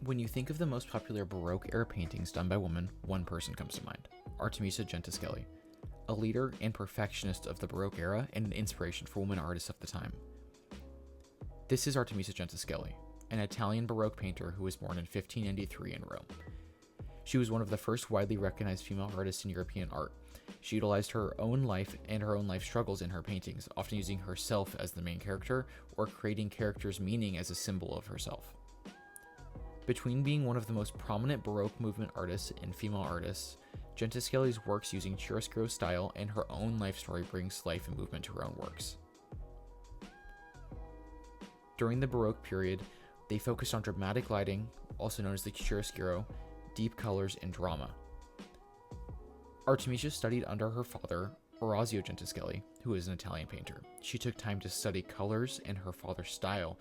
When you think of the most popular Baroque-era paintings done by women, one person comes to mind: Artemisia Gentileschi, a leader and perfectionist of the Baroque era and an inspiration for women artists of the time. This is Artemisia Gentileschi, an Italian Baroque painter who was born in 1593 in Rome. She was one of the first widely recognized female artists in European art. She utilized her own life and her own life struggles in her paintings, often using herself as the main character or creating characters' meaning as a symbol of herself. Between being one of the most prominent Baroque movement artists and female artists, Gentileschi's works using chiaroscuro style and her own life story brings life and movement to her own works. During the Baroque period, they focused on dramatic lighting, also known as the chiaroscuro, deep colors, and drama. Artemisia studied under her father, Orazio Gentileschi, who is an Italian painter. She took time to study colors and her father's style,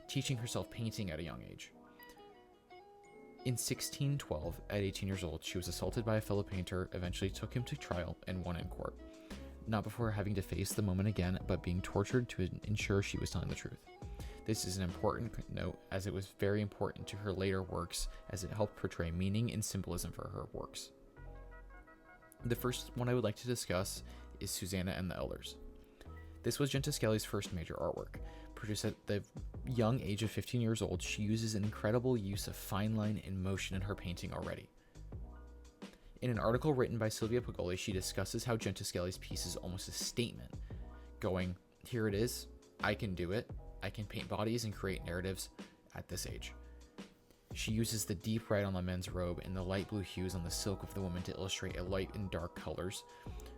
teaching herself painting at a young age. In 1612, at 18 years old, she was assaulted by a fellow painter, eventually took him to trial, and won in court. Not before having to face the moment again, but being tortured to ensure she was telling the truth. This is an important note, as it was very important to her later works, as it helped portray meaning and symbolism for her works. The first one I would like to discuss is Susanna and the Elders. This was Gentileschi's first major artwork. Produced at the young age of 15 years old, she uses an incredible use of fine line and motion in her painting already. In an article written by Silvia Pogoli, she discusses how Gentileschi's piece is almost a statement, going, "Here it is, I can do it, I can paint bodies and create narratives at this age." She uses the deep red on the men's robe and the light blue hues on the silk of the woman to illustrate a light and dark colors.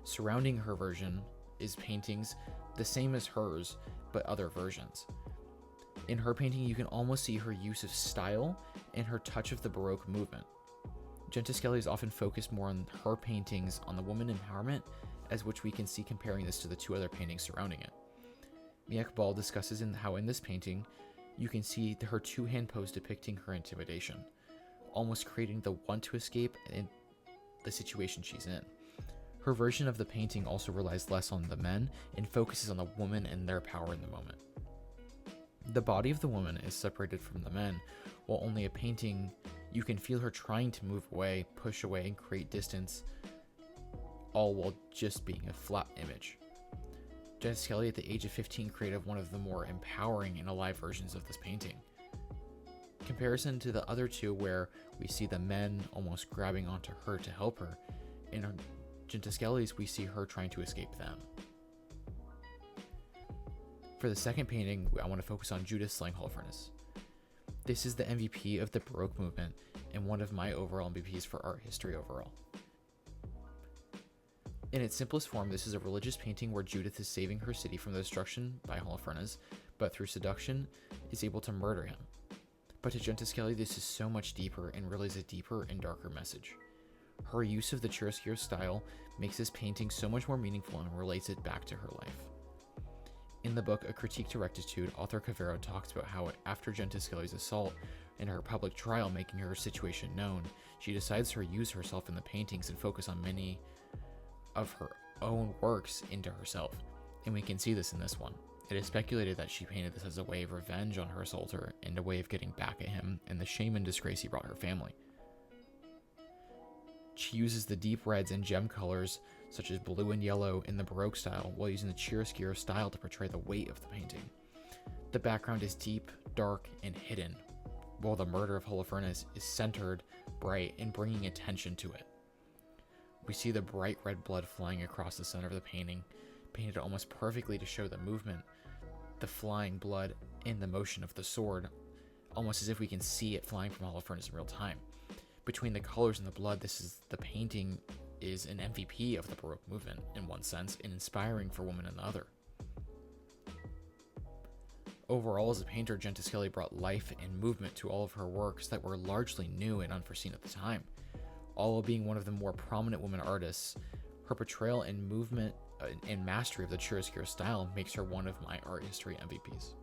Surrounding her version is paintings the same as hers, but other versions. In her painting, you can almost see her use of style and her touch of the Baroque movement. Gentileschi is often focused more on her paintings on the woman empowerment, as which we can see comparing this to the two other paintings surrounding it. Miek Ball discusses how in this painting, you can see her two-hand pose depicting her intimidation, almost creating the want to escape in the situation she's in. Her version of the painting also relies less on the men and focuses on the woman and their power in the moment. The body of the woman is separated from the men, while only a painting, you can feel her trying to move away, push away, and create distance, all while just being a flat image. Gentileschi at the age of 15 created one of the more empowering and alive versions of this painting. Comparison to the other two, where we see the men almost grabbing onto her to help her, in Gentileschi's we see her trying to escape them. For the second painting, I want to focus on Judith slaying Holofernes. This is the MVP of the Baroque movement and one of my overall MVPs for art history overall. In its simplest form, this is a religious painting where Judith is saving her city from the destruction by Holofernes, but through seduction is able to murder him. But to Gentileschi, this is so much deeper and reveals a deeper and darker message. Her use of the chiaroscuro style makes this painting so much more meaningful and relates it back to her life. In the book A Critique to Rectitude, author Cavero talks about how after Gentileschi's assault and her public trial making her situation known, she decides to use herself in the paintings and focus on many of her own works into herself, and we can see this in this one. It is speculated that she painted this as a way of revenge on her assaulter and a way of getting back at him and the shame and disgrace he brought her family. She uses the deep reds and gem colors such as blue and yellow in the Baroque style while using the chiaroscuro style to portray the weight of the painting. The background is deep, dark, and hidden, while the murder of Holofernes is centered, bright, and bringing attention to it. We see the bright red blood flying across the center of the painting, painted almost perfectly to show the movement, the flying blood, and the motion of the sword, almost as if we can see it flying from Holofernes in real time. Between the colors and the blood, the painting is an MVP of the Baroque movement in one sense, and inspiring for women in the other. Overall, as a painter, Gentileschi brought life and movement to all of her works that were largely new and unforeseen at the time. All while being one of the more prominent women artists, her portrayal and movement and mastery of the chiaroscuro style makes her one of my art history MVPs.